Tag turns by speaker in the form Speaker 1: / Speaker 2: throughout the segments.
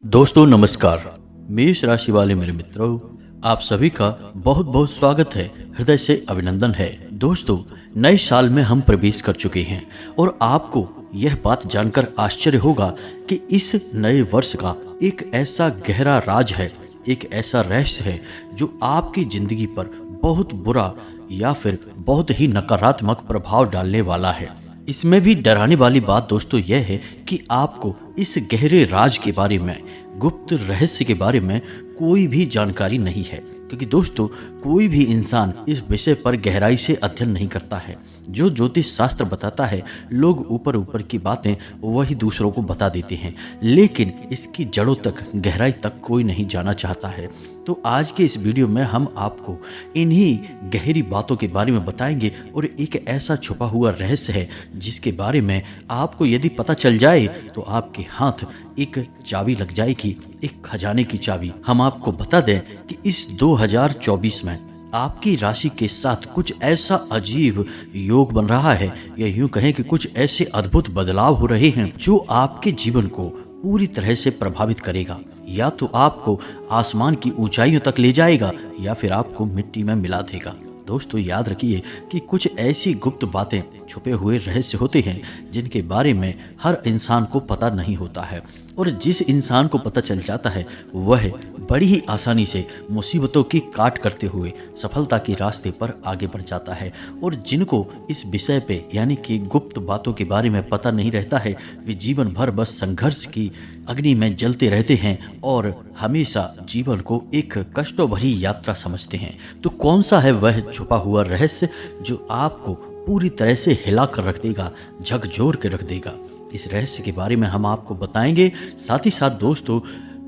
Speaker 1: दोस्तों नमस्कार। मेष राशि वाले मेरे मित्रों, आप सभी का बहुत बहुत स्वागत है, हृदय से अभिनंदन है। दोस्तों, नए साल में हम प्रवेश कर चुके हैं और आपको यह बात जानकर आश्चर्य होगा कि इस नए वर्ष का एक ऐसा गहरा राज है, एक ऐसा रहस्य है जो आपकी जिंदगी पर बहुत बुरा या फिर बहुत ही नकारात्मक प्रभाव डालने वाला है। इसमें भी डराने वाली बात दोस्तों यह है कि आपको इस गहरे राज के बारे में, गुप्त रहस्य के बारे में कोई भी जानकारी नहीं है, क्योंकि दोस्तों कोई भी इंसान इस विषय पर गहराई से अध्ययन नहीं करता है। जो ज्योतिष शास्त्र बताता है, लोग ऊपर ऊपर की बातें वही दूसरों को बता देते हैं, लेकिन इसकी जड़ों तक, गहराई तक कोई नहीं जाना चाहता है। तो आज के इस वीडियो में हम आपको इन्हीं गहरी बातों के बारे में बताएंगे और एक ऐसा छुपा हुआ रहस्य है जिसके बारे में आपको यदि पता चल जाए तो आपके हाथ एक चाबी लग जाएगी, एक खजाने की चाबी। हम आपको बता दें कि इस 2024 में आपकी राशि के साथ कुछ ऐसा अजीब योग बन रहा है, या यूं कहें कि कुछ ऐसे अद्भुत बदलाव हो रहे हैं जो आपके जीवन को पूरी तरह से प्रभावित करेगा। या तो आपको आसमान की ऊंचाइयों तक ले जाएगा या फिर आपको मिट्टी में मिला देगा। दोस्तों याद रखिए कि कुछ ऐसी गुप्त बातें, छुपे हुए रहस्य होते हैं जिनके बारे में हर इंसान को पता नहीं होता है, और जिस इंसान को पता चल जाता है वह बड़ी ही आसानी से मुसीबतों की काट करते हुए सफलता के रास्ते पर आगे बढ़ जाता है। और जिनको इस विषय पे यानी कि गुप्त बातों के बारे में पता नहीं रहता है, वे जीवन भर बस संघर्ष की अग्नि में जलते रहते हैं और हमेशा जीवन को एक कष्टों भरी यात्रा समझते हैं। तो कौन सा है वह छुपा हुआ रहस्य जो आपको पूरी तरह से हिला कर रख देगा, झकझोर के रख देगा? इस रहस्य के बारे में हम आपको बताएंगे। साथ ही साथ दोस्तों,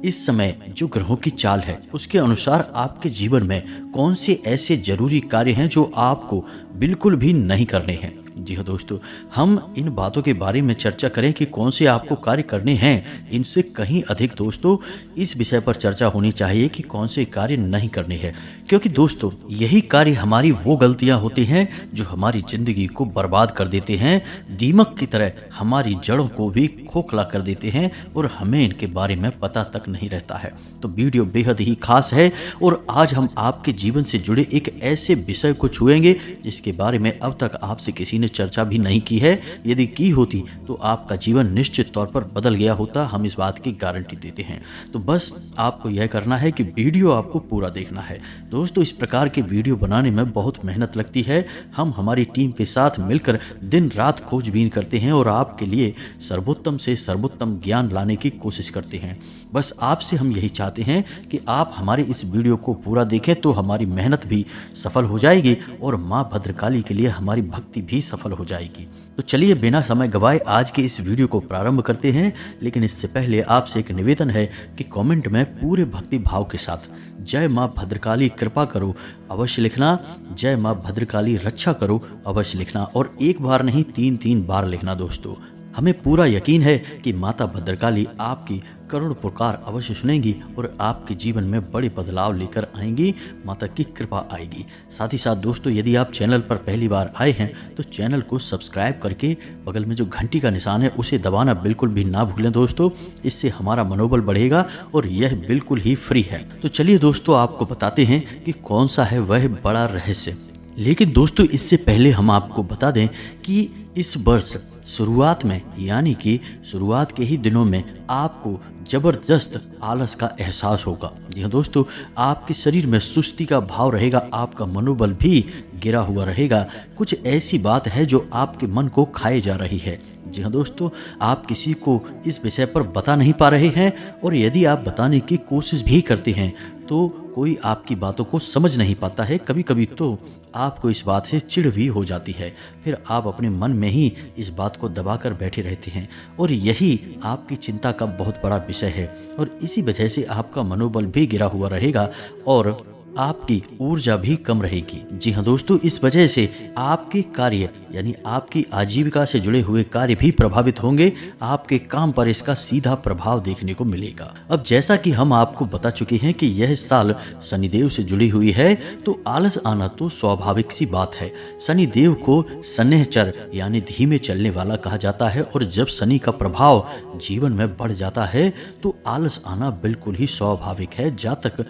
Speaker 1: इस समय जो ग्रहों की चाल है उसके अनुसार आपके जीवन में कौन से ऐसे जरूरी कार्य हैं जो आपको बिल्कुल भी नहीं करने हैं। जी हाँ दोस्तों, हम इन बातों के बारे में चर्चा करें कि कौन से आपको कार्य करने हैं। इनसे कहीं अधिक दोस्तों इस विषय पर चर्चा होनी चाहिए कि कौन से कार्य नहीं करने हैं, क्योंकि दोस्तों यही कार्य हमारी वो गलतियां होती हैं जो हमारी जिंदगी को बर्बाद कर देते हैं, दीमक की तरह हमारी जड़ों को भी खोखला कर देते हैं और हमें इनके बारे में पता तक नहीं रहता है। तो वीडियो बेहद ही खास है और आज हम आपके जीवन से जुड़े एक ऐसे विषय को छुएंगे जिसके बारे में अब तक आपसे किसी ने चर्चा भी नहीं की है। यदि की होती तो आपका जीवन निश्चित तौर पर बदल गया होता, हम इस बात की गारंटी देते हैं। तो बस आपको यह करना है कि वीडियो आपको पूरा देखना है। दोस्तों, इस प्रकार के वीडियो बनाने में बहुत मेहनत लगती है। हम हमारी टीम के साथ मिलकर दिन रात खोजबीन करते हैं और आपके लिए सर्वोत्तम से सर्वोत्तम ज्ञान लाने की कोशिश करते हैं। बस आपसे हम यही चाहते हैं कि आप हमारे इस वीडियो को पूरा देखें तो हमारी मेहनत भी सफल हो जाएगी और माँ भद्रकाली के लिए हमारी भक्ति भी सफल हो जाएगी। तो चलिए बिना समय गवाए आज के इस वीडियो को प्रारंभ करते हैं। लेकिन इससे पहले आपसे एक निवेदन है कि कमेंट में पूरे भक्ति भाव के साथ जय माँ भद्रकाली कृपा करो अवश्य लिखना, जय माँ भद्रकाली रक्षा करो अवश्य लिखना, और एक बार नहीं 3-3 बार लिखना। दोस्तों, हमें पूरा यकीन है कि माता भद्रकाली आपकी करुण पुकार अवश्य सुनेंगी और आपके जीवन में बड़े बदलाव लेकर आएंगी। माता की कृपा आएगी। साथ ही साथ दोस्तों, यदि आप चैनल पर पहली बार आए हैं तो चैनल को सब्सक्राइब करके बगल में जो घंटी का निशान है उसे दबाना बिल्कुल भी ना भूलें दोस्तों। इससे हमारा मनोबल बढ़ेगा और यह बिल्कुल ही फ्री है। तो चलिए दोस्तों, आपको बताते हैं कि कौन सा है वह बड़ा रहस्य। लेकिन दोस्तों, इससे पहले हम आपको बता दें कि इस वर्ष शुरुआत में, यानी कि शुरुआत के ही दिनों में आपको जबरदस्त आलस का एहसास होगा। जी हाँ दोस्तों, आपके शरीर में सुस्ती का भाव रहेगा, आपका मनोबल भी गिरा हुआ रहेगा। कुछ ऐसी बात है जो आपके मन को खाए जा रही है। जी हाँ दोस्तों, आप किसी को इस विषय पर बता नहीं पा रहे हैं, और यदि आप बताने की कोशिश भी करते हैं तो कोई आपकी बातों को समझ नहीं पाता है। कभी कभी तो आपको इस बात से चिढ़ भी हो जाती है, फिर आप अपने मन में ही इस बात को दबाकर बैठे रहते हैं, और यही आपकी चिंता का बहुत बड़ा विषय है। और इसी वजह से आपका मनोबल भी गिरा हुआ रहेगा और आपकी ऊर्जा भी कम रहेगी। जी हाँ दोस्तों, इस वजह से आपके कार्य यानी आपकी आजीविका से जुड़े हुए कार्य भी प्रभावित होंगे। आपके काम पर इसका सीधा प्रभाव देखने को मिलेगा। अब जैसा कि हम आपको बता चुके हैं कि यह साल शनिदेव से जुड़ी हुई है, तो आलस आना तो स्वाभाविक सी बात है। शनिदेव को शनैचर यानी धीमे चलने वाला कहा जाता है, और जब शनि का प्रभाव जीवन में बढ़ जाता है तो आलस आना बिल्कुल ही स्वाभाविक है। जातक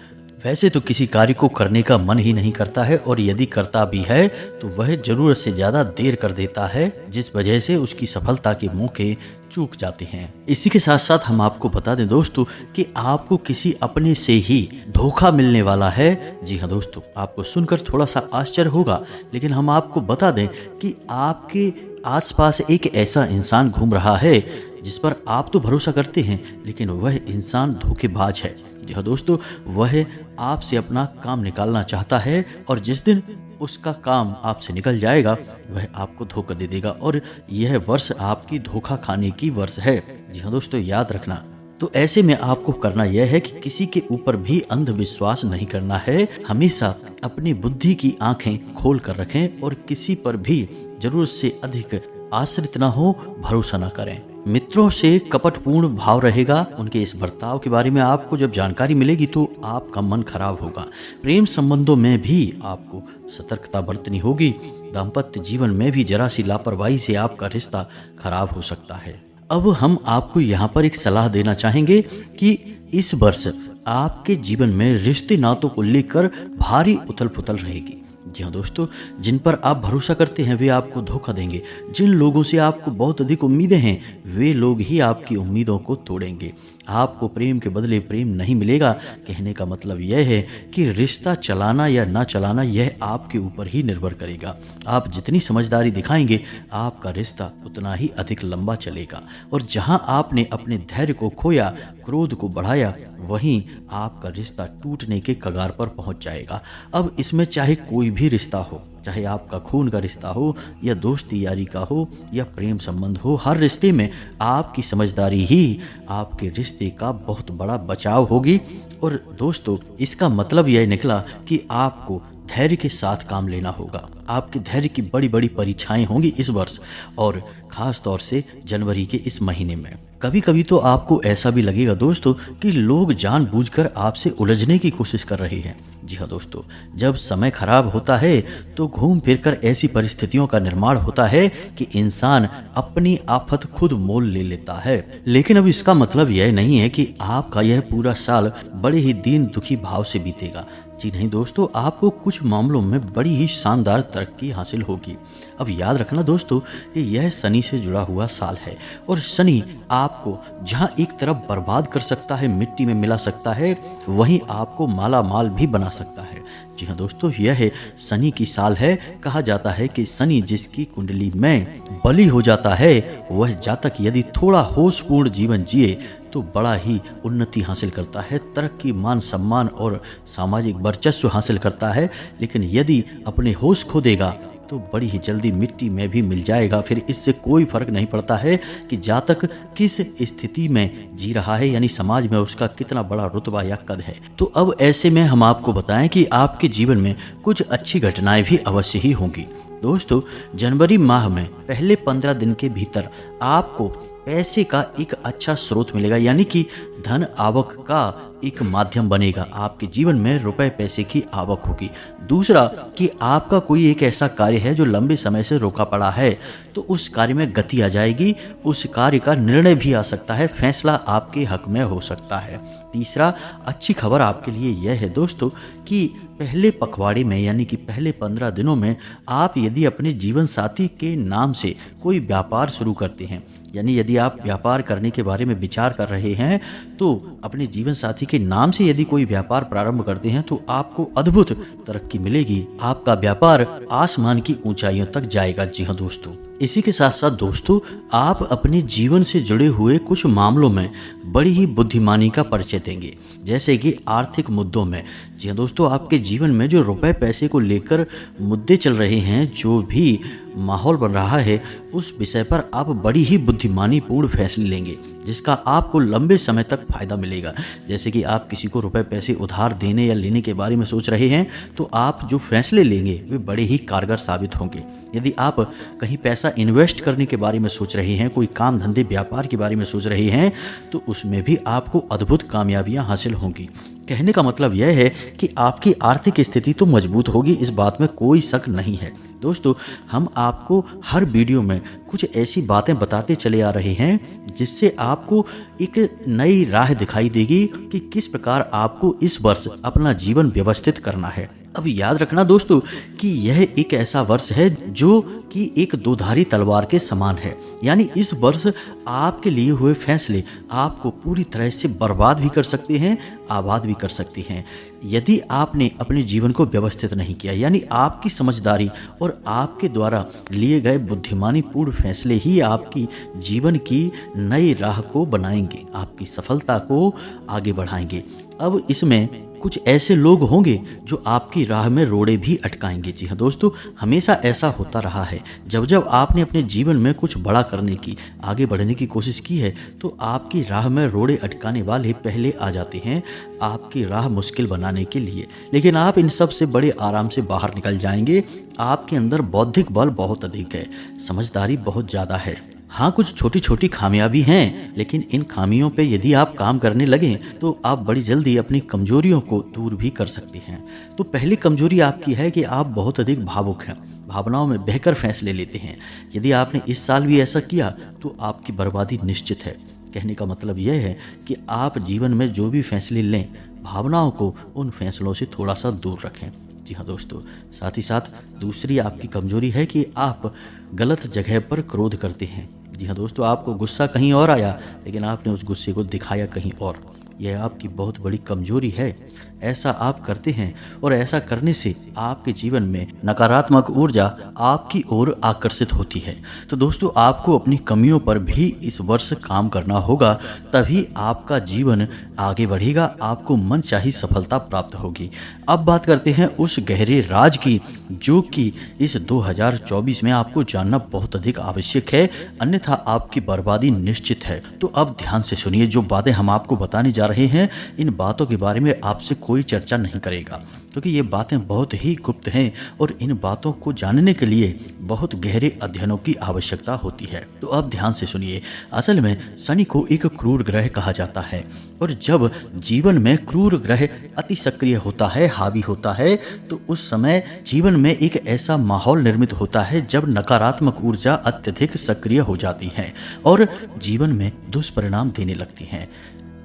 Speaker 1: वैसे तो किसी कार्य को करने का मन ही नहीं करता है, और यदि करता भी है तो वह जरूरत से ज्यादा देर कर देता है, जिस वजह से उसकी सफलता के मौके चूक जाते हैं। इसी के साथ साथ हम आपको बता दें दोस्तों कि आपको किसी अपने से ही धोखा मिलने वाला है। जी हाँ दोस्तों, आपको सुनकर थोड़ा सा आश्चर्य होगा, लेकिन हम आपको बता दें कि आपके आसपास एक ऐसा इंसान घूम रहा है जिस पर आप तो भरोसा करते हैं, लेकिन वह इंसान धोखेबाज है। जी हाँ दोस्तों, वह आपसे अपना काम निकालना चाहता है, और जिस दिन उसका काम आपसे निकल जाएगा वह आपको धोखा दे देगा, और यह वर्ष आपकी धोखा खाने की वर्ष है। जी हाँ दोस्तों, याद रखना। तो ऐसे में आपको करना यह है कि किसी के ऊपर भी अंधविश्वास नहीं करना है। हमेशा अपनी बुद्धि की आंखें खोल कर रखें, और किसी पर भी जरूरत से अधिक आश्रित ना हो, भरोसा ना करें। मित्रों से कपटपूर्ण भाव रहेगा। उनके इस बर्ताव के बारे में आपको जब जानकारी मिलेगी तो आपका मन खराब होगा। प्रेम संबंधों में भी आपको सतर्कता बरतनी होगी। दाम्पत्य जीवन में भी जरा सी लापरवाही से आपका रिश्ता खराब हो सकता है। अब हम आपको यहाँ पर एक सलाह देना चाहेंगे कि इस वर्ष आपके जीवन में रिश्ते नातों को लेकर भारी उथल पुथल रहेगी। जी हाँ दोस्तों, जिन पर आप भरोसा करते हैं वे आपको धोखा देंगे। जिन लोगों से आपको बहुत अधिक उम्मीदें हैं वे लोग ही आपकी उम्मीदों को तोड़ेंगे। आपको प्रेम के बदले प्रेम नहीं मिलेगा। कहने का मतलब यह है कि रिश्ता चलाना या ना चलाना यह आपके ऊपर ही निर्भर करेगा। आप जितनी समझदारी दिखाएंगे आपका रिश्ता उतना ही अधिक लंबा चलेगा, और जहां आपने अपने धैर्य को खोया, क्रोध को बढ़ाया, वहीं आपका रिश्ता टूटने के कगार पर पहुंच जाएगा। अब इसमें चाहे कोई भी रिश्ता हो, चाहे आपका खून का रिश्ता हो या दोस्ती यारी का हो या प्रेम संबंध हो, हर रिश्ते में आपकी समझदारी ही आपके रिश्ते का बहुत बड़ा बचाव होगी। और दोस्तों, इसका मतलब यह निकला कि आपको धैर्य के साथ काम लेना होगा। आपके धैर्य की बड़ी बड़ी परीक्षाएं होंगी इस वर्ष, और खास तौर से जनवरी के इस महीने में। कभी कभी तो आपको ऐसा भी लगेगा दोस्तों कि लोग जानबूझकर आपसे उलझने की कोशिश कर रहे हैं। जी हाँ दोस्तों, जब समय खराब होता है तो घूम फिरकर ऐसी परिस्थितियों का निर्माण होता है कि इंसान अपनी आफत खुद मोल ले लेता है। लेकिन अब इसका मतलब यह नहीं है कि आपका यह पूरा साल बड़े ही दीन दुखी भाव से बीतेगा। जी नहीं दोस्तों, आपको कुछ मामलों में बड़ी ही शानदार तरक्की हासिल होगी। अब याद रखना दोस्तों कि यह शनि से जुड़ा हुआ साल है, और शनि आपको जहां एक तरफ बर्बाद कर सकता है, मिट्टी में मिला सकता है, वहीं आपको माला माल भी बना सकता है। जी हाँ दोस्तों, यह शनि की साल है। कहा जाता है कि शनि जिसकी कुंडली में बलि हो जाता है, वह जातक यदि थोड़ा होशपूर्ण जीवन जिए तो बड़ा ही उन्नति हासिल करता है, तरक्की, मान सम्मान और सामाजिक वर्चस्व हासिल करता है। लेकिन यदि अपने होश खो देगा तो बड़ी ही जल्दी मिट्टी में भी मिल जाएगा। फिर इससे कोई फर्क नहीं पड़ता है कि जातक किस स्थिति में जी रहा है, यानी समाज में उसका कितना बड़ा रुतबा या कद है। तो अब ऐसे में हम आपको बताएं कि आपके जीवन में कुछ अच्छी घटनाएं भी अवश्य ही होंगी। दोस्तों, जनवरी माह में पहले 15 दिन के भीतर आपको पैसे का एक अच्छा स्रोत मिलेगा, यानी कि धन आवक का एक माध्यम बनेगा। आपके जीवन में रुपए पैसे की आवक होगी। दूसरा कि आपका कोई एक ऐसा कार्य है जो लंबे समय से रोका पड़ा है, तो उस कार्य में गति आ जाएगी। उस कार्य का निर्णय भी आ सकता है, फैसला आपके हक में हो सकता है। तीसरा, अच्छी खबर आपके लिए यह है दोस्तों कि पहले पखवाड़े में यानी कि पहले 15 दिनों में आप यदि अपने जीवन साथी के नाम से कोई व्यापार शुरू करते हैं, यानी यदि आप व्यापार करने के बारे में विचार कर रहे हैं, तो अपने जीवन साथी के नाम से यदि कोई व्यापार प्रारंभ करते हैं तो आपको अद्भुत तरक्की मिलेगी। आपका व्यापार आसमान की ऊंचाइयों तक जाएगा। जी हाँ दोस्तों, इसी के साथ साथ दोस्तों, आप अपने जीवन से जुड़े हुए कुछ मामलों में बड़ी ही बुद्धिमानी का परिचय देंगे, जैसे कि आर्थिक मुद्दों में। जी हाँ दोस्तों, आपके जीवन में जो रुपए पैसे को लेकर मुद्दे चल रहे हैं, जो भी माहौल बन रहा है, उस विषय पर आप बड़ी ही बुद्धिमानी पूर्ण फैसले लेंगे, जिसका आपको लंबे समय तक फायदा मिलेगा। जैसे कि आप किसी को रुपए पैसे उधार देने या लेने के बारे में सोच रहे हैं, तो आप जो फैसले लेंगे वे बड़े ही कारगर साबित होंगे। यदि आप कहीं पैसा इन्वेस्ट करने के बारे में सोच रहे हैं, कोई काम धंधे व्यापार के बारे में सोच रहे हैं, तो उसमें भी आपको अद्भुत कामयाबियां हासिल होंगी। कहने का मतलब यह है कि आपकी आर्थिक स्थिति तो मजबूत होगी, इस बात में कोई शक नहीं है। दोस्तों, हम आपको हर वीडियो में कुछ ऐसी बातें बताते चले आ रहे हैं जिससे आपको एक नई राह दिखाई देगी कि किस प्रकार आपको इस वर्ष अपना जीवन व्यवस्थित करना है। अब याद रखना दोस्तों कि यह एक ऐसा वर्ष है जो कि एक दोधारी तलवार के समान है। यानी इस वर्ष आपके लिए हुए फैसले आपको पूरी तरह से बर्बाद भी कर सकते हैं, आबाद भी कर सकते हैं। यदि आपने अपने जीवन को व्यवस्थित नहीं किया, यानी आपकी समझदारी और आपके द्वारा लिए गए बुद्धिमानी पूर्ण फैसले ही आपकी जीवन की नई राह को बनाएंगे, आपकी सफलता को आगे बढ़ाएंगे। अब इसमें कुछ ऐसे लोग होंगे जो आपकी राह में रोड़े भी अटकाएंगे। जी हाँ दोस्तों, हमेशा ऐसा होता रहा है। जब जब आपने अपने जीवन में कुछ बड़ा करने की, आगे बढ़ने की कोशिश की है, तो आपकी राह में रोड़े अटकाने वाले पहले आ जाते हैं आपकी राह मुश्किल बनाने के लिए। लेकिन आप इन सब से बड़े आराम से बाहर निकल जाएंगे। आपके अंदर बौद्धिक बल बहुत अधिक है, समझदारी बहुत ज़्यादा है। हाँ, कुछ छोटी छोटी खामियां भी हैं, लेकिन इन खामियों पे यदि आप काम करने लगें तो आप बड़ी जल्दी अपनी कमजोरियों को दूर भी कर सकते हैं। तो पहली कमजोरी आपकी है कि आप बहुत अधिक भावुक हैं, भावनाओं में बहकर फैसले लेते हैं। यदि आपने इस साल भी ऐसा किया तो आपकी बर्बादी निश्चित है। कहने का मतलब यह है कि आप जीवन में जो भी फैसले लें, भावनाओं को उन फैसलों से थोड़ा सा दूर रखें। जी हाँ दोस्तों, साथ ही साथ दूसरी आपकी कमजोरी है कि आप गलत जगह पर क्रोध करते हैं। जी हाँ दोस्तों, आपको गुस्सा कहीं और आया, लेकिन आपने उस गुस्से को दिखाया कहीं और। यह आपकी बहुत बड़ी कमजोरी है। ऐसा आप करते हैं और ऐसा करने से आपके जीवन में नकारात्मक ऊर्जा आपकी ओर आकर्षित होती है। तो दोस्तों, आपको अपनी कमियों पर भी इस वर्ष काम करना होगा, तभी आपका जीवन आगे बढ़ेगा, आपको मनचाही सफलता प्राप्त होगी। अब बात करते हैं उस गहरे राज की, जो कि इस 2024 में आपको जानना बहुत अधिक आवश्यक है, अन्यथा आपकी बर्बादी निश्चित है। तो अब ध्यान से सुनिए, जो बातें हम आपको बताने जा रहे हैं, इन बातों के बारे में आपसे कोई चर्चा नहीं करेगा, क्योंकि ये बातें बहुत ही गुप्त हैं और इन बातों को जानने के लिए बहुत गहरे अध्ययनों की आवश्यकता होती है। तो अब ध्यान से सुनिए। असल में शनि को एक क्रूर ग्रह कहा जाता है, और जब जीवन में क्रूर ग्रह अति सक्रिय होता है, हावी होता है, तो उस समय जीवन में एक ऐसा माहौल निर्मित होता है जब नकारात्मक ऊर्जा अत्यधिक सक्रिय हो जाती है और जीवन में दुष्परिणाम देने लगती हैं।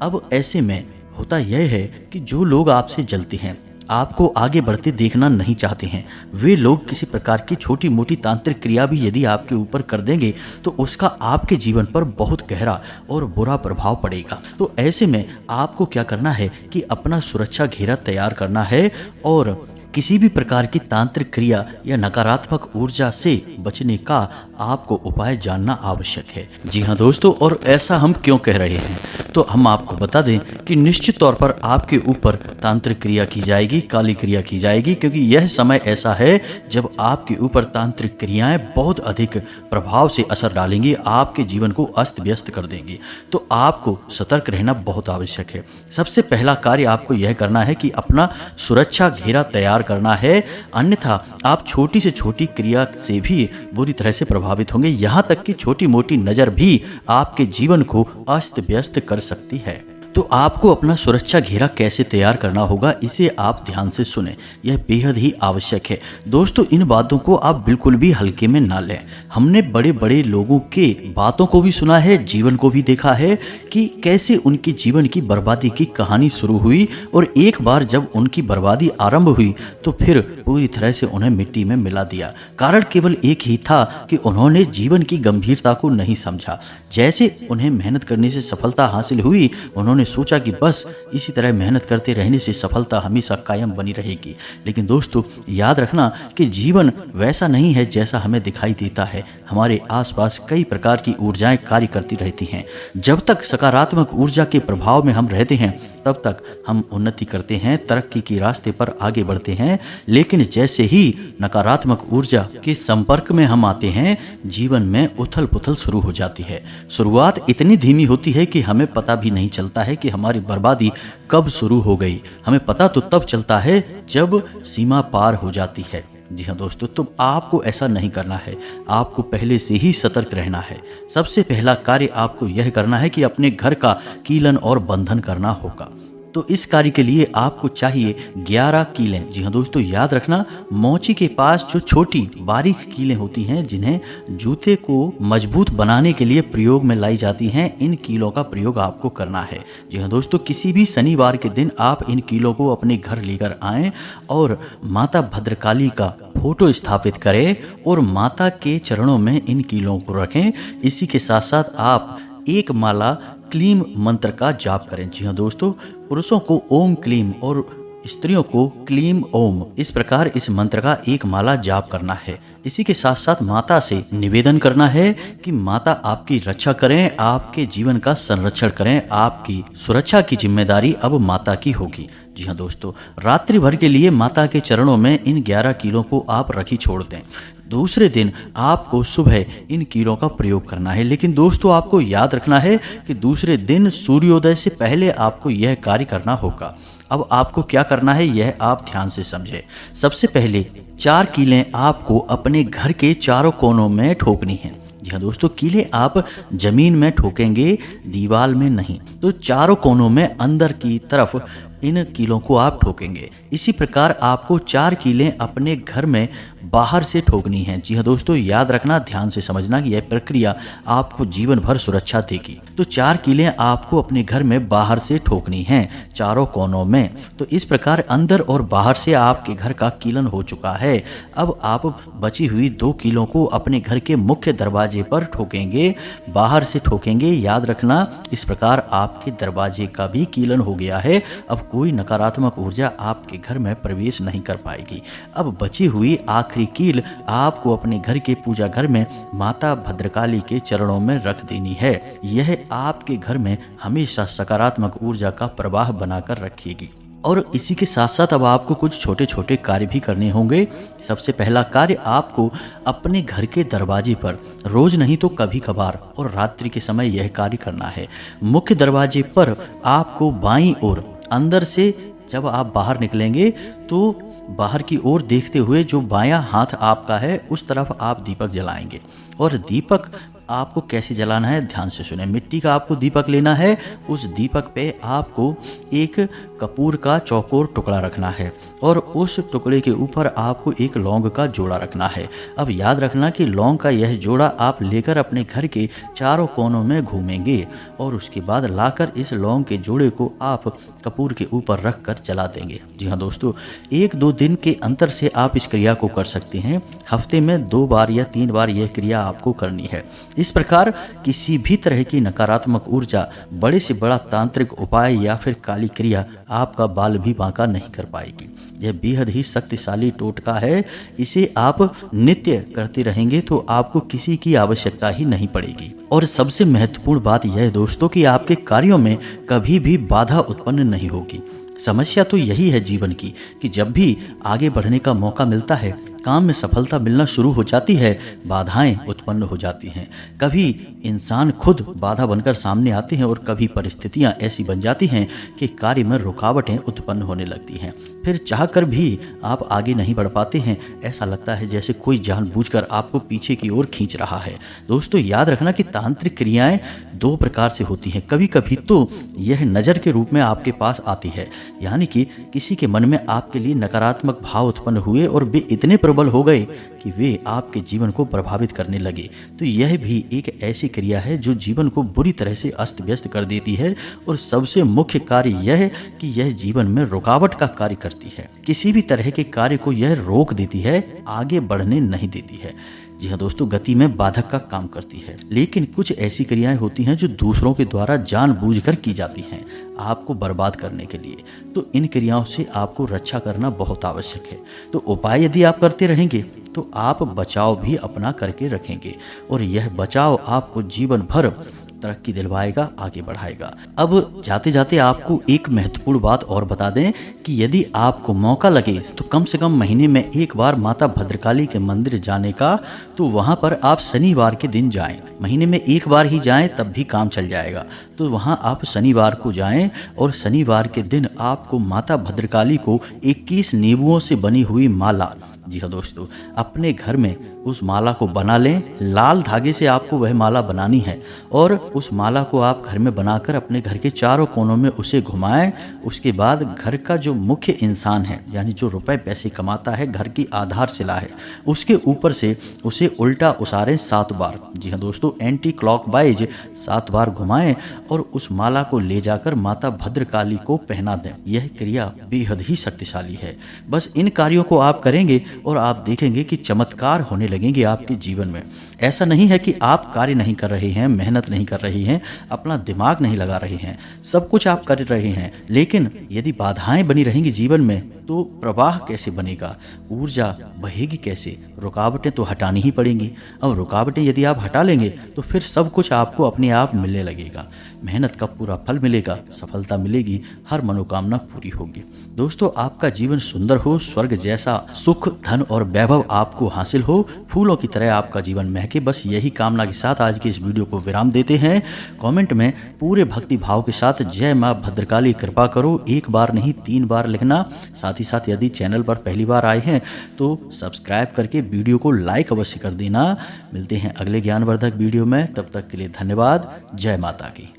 Speaker 1: अब ऐसे में होता यह है कि जो लोग आपसे जलते हैं, आपको आगे बढ़ते देखना नहीं चाहते हैं, वे लोग किसी प्रकार की छोटी मोटी तांत्रिक क्रिया भी यदि आपके ऊपर कर देंगे तो उसका आपके जीवन पर बहुत गहरा और बुरा प्रभाव पड़ेगा। तो ऐसे में आपको क्या करना है कि अपना सुरक्षा घेरा तैयार करना है और किसी भी प्रकार की तांत्रिक क्रिया या नकारात्मक ऊर्जा से बचने का आपको उपाय जानना आवश्यक है। जी हाँ दोस्तों, और ऐसा हम क्यों कह रहे हैं, तो हम आपको बता दें कि निश्चित तौर पर आपके ऊपर तांत्रिक क्रिया की जाएगी, काली क्रिया की जाएगी, क्योंकि यह समय ऐसा है जब आपके ऊपर तांत्रिक क्रियाएं बहुत अधिक प्रभाव से असर डालेंगी, आपके जीवन को अस्त व्यस्त कर देंगी। तो आपको सतर्क रहना बहुत आवश्यक है। सबसे पहला कार्य आपको यह करना है कि अपना सुरक्षा घेरा तैयार करना है, अन्यथा आप छोटी से छोटी क्रिया से भी बुरी तरह से प्रभावित होंगे। यहाँ तक कि छोटी मोटी नज़र भी आपके जीवन को अस्त व्यस्त कर सकती है। तो आपको अपना सुरक्षा घेरा कैसे तैयार करना होगा, इसे आप ध्यान से सुने, यह बेहद ही आवश्यक है। दोस्तों, इन बातों को आप बिल्कुल भी हल्के में ना लें। हमने बड़े बड़े लोगों के बातों को भी सुना है, जीवन को भी देखा है कि कैसे उनकी जीवन की बर्बादी की कहानी शुरू हुई, और एक बार जब उनकी बर्बादी आरंभ हुई तो फिर पूरी तरह से उन्हें मिट्टी में मिला दिया। कारण केवल एक ही था कि उन्होंने जीवन की गंभीरता को नहीं समझा। जैसे उन्हें मेहनत करने से सफलता हासिल हुई, उन्होंने सोचा कि बस इसी तरह मेहनत करते रहने से सफलता हमेशा कायम बनी रहेगी। लेकिन दोस्तों याद रखना कि जीवन वैसा नहीं है जैसा हमें दिखाई देता है। हमारे आसपास कई प्रकार की ऊर्जाएं कार्य करती रहती हैं। जब तक सकारात्मक ऊर्जा के प्रभाव में हम रहते हैं तब तक हम उन्नति करते हैं, तरक्की के रास्ते पर आगे बढ़ते हैं। लेकिन जैसे ही नकारात्मक ऊर्जा के संपर्क में हम आते हैं, जीवन में उथल पुथल शुरू हो जाती है। शुरुआत इतनी धीमी होती है कि हमें पता भी नहीं चलता है कि हमारी बर्बादी कब शुरू हो गई। हमें पता तो तब चलता है जब सीमा पार हो जाती है। जी हाँ दोस्तों, तो आपको ऐसा नहीं करना है। आपको पहले से ही सतर्क रहना है। सबसे पहला कार्य आपको यह करना है कि अपने घर का कीलन और बंधन करना होगा। तो इस कार्य के लिए आपको चाहिए 11 कीलें। जी हाँ दोस्तों, याद रखना मोची के पास जो छोटी बारीक कीलें होती हैं जिन्हें जूते को मजबूत बनाने के लिए प्रयोग में लाई जाती हैं, इन कीलों का प्रयोग आपको करना है। जी हाँ दोस्तों, किसी भी शनिवार के दिन आप इन कीलों को अपने घर लेकर आएं और माता भद्रकाली का फोटो स्थापित करें और माता के चरणों में इन कीलों को रखें। इसी के साथ साथ आप एक माला क्लीम मंत्र का जाप करें। जी हाँ दोस्तों, पुरुषों को ओम क्लीम और स्त्रियों को क्लीम ओम, इस प्रकार इस मंत्र का एक माला जाप करना है। इसी के साथ साथ माता से निवेदन करना है कि माता आपकी रक्षा करें, आपके जीवन का संरक्षण करें। आपकी सुरक्षा की जिम्मेदारी अब माता की होगी। जी हाँ दोस्तों, रात्रि भर के लिए माता के चरणों में इन 11 कीलों को आप रखी छोड़ दें। दूसरे दिन आपको सुबह इन कीलों का प्रयोग करना है। लेकिन दोस्तों आपको याद रखना है कि दूसरे दिन सूर्योदय से पहले आपको यह कार्य करना होगा। अब आपको क्या करना है यह आप ध्यान से समझें। सबसे पहले 4 कीलें आपको अपने घर के चारों कोनों में ठोकनी हैं। जी हाँ दोस्तों, कीलें आप जमीन में ठोकेंगे, दीवार में नहीं। तो चारों कोनों में अंदर की तरफ इन कीलों को आप ठोकेंगे। इसी प्रकार आपको 4 कीलें अपने घर में बाहर से ठोकनी हैं। जी हाँ दोस्तों, याद रखना, ध्यान से समझना कि यह प्रक्रिया आपको जीवन भर सुरक्षा देगी। तो 4 कीलें आपको अपने घर में बाहर से ठोकनी हैं, चारों कोनों में। तो इस प्रकार अंदर और बाहर से आपके घर का कीलन हो चुका है। अब आप बची हुई 2 कीलों को अपने घर के मुख्य दरवाजे पर ठोकेंगे, बाहर से ठोकेंगे। याद रखना, इस प्रकार आपके दरवाजे का भी कीलन हो गया है। अब कोई नकारात्मक ऊर्जा आपके घर में प्रवेश नहीं कर पाएगी। अब बची हुई आखिरी कील आपको अपने घर के पूजा घर में माता भद्रकाली के चरणों में रख देनी है। यह आपके घर में हमेशा सकारात्मक ऊर्जा का प्रवाह बनाकर रखेगी। और इसी के साथ साथ अब आपको कुछ छोटे छोटे कार्य भी करने होंगे। सबसे पहला कार्य, आपको अपने घर के दरवाजे पर रोज नहीं तो कभी कभार और रात्रि के समय यह कार्य करना है। मुख्य दरवाजे पर आपको बाईं ओर अंदर से जब आप बाहर निकलेंगे तो बाहर की ओर देखते हुए जो बायां हाथ आपका है उस तरफ आप दीपक जलाएंगे। और दीपक आपको कैसे जलाना है ध्यान से सुने। मिट्टी का आपको दीपक लेना है। उस दीपक पे आपको एक कपूर का चौकोर टुकड़ा रखना है और उस टुकड़े के ऊपर आपको एक लौंग का जोड़ा रखना है। अब याद रखना कि लौंग का यह जोड़ा आप लेकर अपने घर के चारों कोनों में घूमेंगे और उसके बाद लाकर इस लौंग के जोड़े को आप कपूर के ऊपर रख कर जला देंगे। जी हाँ दोस्तों, 1-2 दिन के अंतर से आप इस क्रिया को कर सकते हैं। हफ्ते में 2 बार या 3 बार यह क्रिया आपको करनी है। इस प्रकार किसी भी तरह की नकारात्मक ऊर्जा, बड़े से बड़ा तांत्रिक उपाय या फिर काली क्रिया आपका बाल भी बांका नहीं कर पाएगी। यह बेहद ही शक्तिशाली टोटका है। इसे आप नित्य करते रहेंगे तो आपको किसी की आवश्यकता ही नहीं पड़ेगी। और सबसे महत्वपूर्ण बात यह है दोस्तों कि आपके कार्यों में कभी भी बाधा उत्पन्न नहीं होगी। समस्या तो यही है जीवन की कि जब भी आगे बढ़ने का मौका मिलता है, काम में सफलता मिलना शुरू हो जाती है, बाधाएं उत्पन्न हो जाती हैं। कभी इंसान खुद बाधा बनकर सामने आते हैं और कभी परिस्थितियां ऐसी बन जाती हैं कि कार्य में रुकावटें उत्पन्न होने लगती हैं। फिर चाहकर भी आप आगे नहीं बढ़ पाते हैं। ऐसा लगता है जैसे कोई जानबूझकर आपको पीछे की ओर खींच रहा है। दोस्तों याद रखना कि तांत्रिक क्रियाएं 2 प्रकार से होती हैं। कभी कभी तो यह नज़र के रूप में आपके पास आती है, यानी कि किसी के मन में आपके लिए नकारात्मक भाव उत्पन्न हुए और वे इतने प्रबल हो गए कि वे आपके जीवन को प्रभावित करने लगे। तो यह भी एक ऐसी क्रिया है जो जीवन को बुरी तरह से अस्त व्यस्त कर देती है। और सबसे मुख्य कार्य यह है कि यह जीवन में रुकावट का कार्य करती है। किसी भी तरह के कार्य को यह रोक देती है, आगे बढ़ने नहीं देती है। जी हाँ दोस्तों, गति में बाधक का काम करती है। लेकिन कुछ ऐसी क्रियाएं होती हैं जो दूसरों के द्वारा जानबूझकर की जाती हैं आपको बर्बाद करने के लिए। तो इन क्रियाओं से आपको रक्षा करना बहुत आवश्यक है। तो उपाय यदि आप करते रहेंगे तो आप बचाव भी अपना करके रखेंगे और यह बचाव आपको जीवन भर तरक्की दिलवाएगा, आगे बढ़ाएगा। अब जाते जाते आपको एक महत्वपूर्ण बात और बता दें कि यदि आपको मौका लगे तो कम से कम महीने में एक बार माता भद्रकाली के मंदिर जाने का, तो वहां पर आप शनिवार के दिन जाएं। महीने में एक बार ही जाएं तब भी काम चल जाएगा। तो वहां आप शनिवार को जाएं और शनिवार के दिन आपको माता भद्रकाली को 21 नींबुओं से बनी हुई माला, जी हाँ दोस्तों, अपने घर में उस माला को बना लें। लाल धागे से आपको वह माला बनानी है और उस माला को आप घर में बनाकर अपने घर के चारों कोनों में उसे घुमाएं। उसके बाद घर का जो मुख्य इंसान है, यानी जो रुपए पैसे कमाता है, घर की आधारशिला है, उसके ऊपर से उसे उल्टा उसारें 7 बार। जी हाँ दोस्तों, एंटी क्लॉकवाइज 7 बार घुमाएं और उस माला को ले जाकर माता भद्रकाली को पहना दें। यह क्रिया बेहद ही शक्तिशाली है। बस इन कार्यों को आप करेंगे और आप देखेंगे कि चमत्कार होने लगेंगे आपके जीवन में। ऐसा नहीं है कि आप कार्य नहीं कर रहे हैं, मेहनत नहीं कर रहे हैं, अपना दिमाग नहीं लगा रहे हैं, सब कुछ आप कर रहे हैं, लेकिन यदि बाधाएं बनी रहेंगी जीवन में तो प्रवाह कैसे बनेगा, ऊर्जा बहेगी कैसे? रुकावटें तो हटानी ही पड़ेंगी। अब रुकावटें यदि आप हटा लेंगे तो फिर सब कुछ आपको अपने आप मिलने लगेगा। मेहनत का पूरा फल मिलेगा, सफलता मिलेगी, हर मनोकामना पूरी होगी। दोस्तों, आपका जीवन सुंदर हो, स्वर्ग जैसा सुख, धन और वैभव आपको हासिल हो, फूलों की तरह आपका जीवन महके। बस यही कामना के साथ आज की इस वीडियो को विराम देते हैं। कमेंट में पूरे भक्ति भाव के साथ जय मां भद्रकाली कृपा करो, एक बार नहीं 3 बार लिखना। साथ ही साथ यदि चैनल पर पहली बार आए हैं तो सब्सक्राइब करके वीडियो को लाइक अवश्य कर देना। मिलते हैं अगले ज्ञानवर्धक वीडियो में, तब तक के लिए धन्यवाद। जय माता की।